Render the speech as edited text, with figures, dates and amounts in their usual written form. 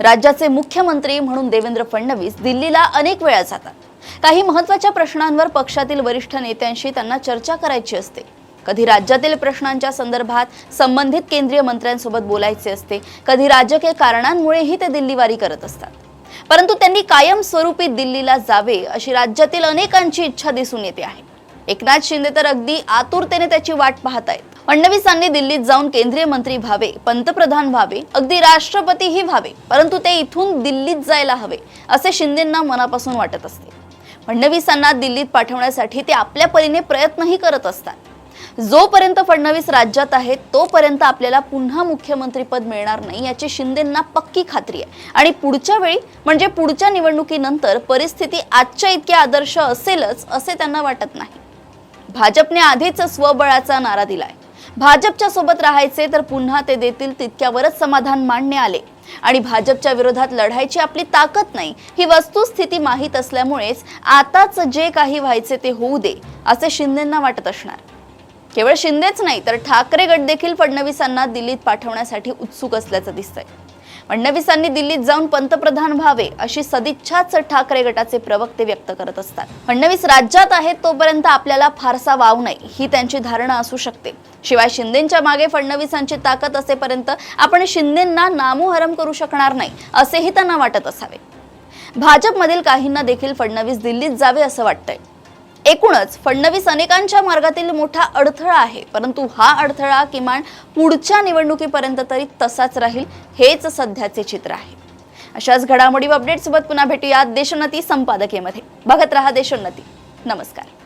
राज्याचे मुख्यमंत्री म्हणून देवेंद्र फडणवीस दिल्लीला अनेक वेळा जातात। काही महत्त्वाच्या प्रश्नांवर पक्षातील वरिष्ठ नेत्यांशी त्यांना चर्चा करायची असते। कधी राज्यातील प्रश्नांच्या संदर्भात संबंधित केंद्रीय मंत्र्यांसोबत बोलायचे असते, कधी राजकीय कारणांमुळेही ते दिल्लीवारी करत असतात। परंतु त्यांनी कायम स्वरूपी दिल्लीला जावे अशी राज्यातील अनेकांची इच्छा दिसून येते आहे। एकनाथ शिंदे तर अगदी आतुरतेने त्याची वाट पाहत आहेत। फडणवीसांनी दिल्लीत जाऊन केंद्रीय मंत्री व्हावे, पंतप्रधान व्हावे, अगदी राष्ट्रपतीही व्हावे, परंतु ते इथून दिल्लीत जायला हवे असे शिंदेंना मनापासून वाटत असते। फडणवीसांना दिल्लीत पाठवण्यासाठी ते आपल्या परीने प्रयत्नही करत असतात। जोपर्यंत फडणवीस राज्यात आहेत तोपर्यंत आपल्याला पुन्हा मुख्यमंत्री पद मिळणार नाही याची शिंदेंना पक्की खात्री आहे। आणि पुढच्या वेळी म्हणजे पुढच्या निवडणुकीनंतर परिस्थिती आजच्या इतकी आदर्श असेलच असे त्यांना वाटत नाही। भाजपने आधीच स्वबळाचा नारा दिलाय। भाजपच्या सोबत राहायचे तर पुन्हा ते देतील तितक्यावरच समाधान मानणे आले आणि भाजपच्या विरोधात लढायची आपली ताकद नाही ही वस्तुस्थिती माहीत असल्यामुळेच आताच जे काही व्हायचे ते होऊ दे असे शिंदेंना वाटत असणार। केवळ शिंदेच नाही तर ठाकरे गट देखील फडणवीसांना दिल्लीत पाठवण्यासाठी उत्सुक असल्याचं दिसतंय। फडणवीसांनी दिल्लीत जाऊन पंतप्रधान व्हावे अशी सदिच्छाच ठाकरे गटाचे प्रवक्ते व्यक्त करत असतात। फडणवीस राज्यात आहेत तोपर्यंत आपल्याला फारसा वाव नाही ही त्यांची धारणा असू शकते। शिवाय शिंदेंच्या मागे फडणवीसांची ताकद असेपर्यंत आपण शिंदेंना नामोहरम करू शकणार नाही असेही त्यांना वाटत असावे। भाजपमधील काहींना देखील फडणवीस दिल्लीत जावे असं वाटतंय। एकूणच फडणवीस अनेकांच्या मार्गातील मोठा अडथळा आहे, परंतु हा अडथळा किमान पुढच्या निवडणुकीपर्यंत तरी तसाच राहील हेच सध्याचे चित्र आहे। अशाच घडामोडी व अपडेट्स सोबत पुन्हा भेटूया देशोन्नती संपादकीयमध्ये। बघत रहा देशोन्नती। नमस्कार।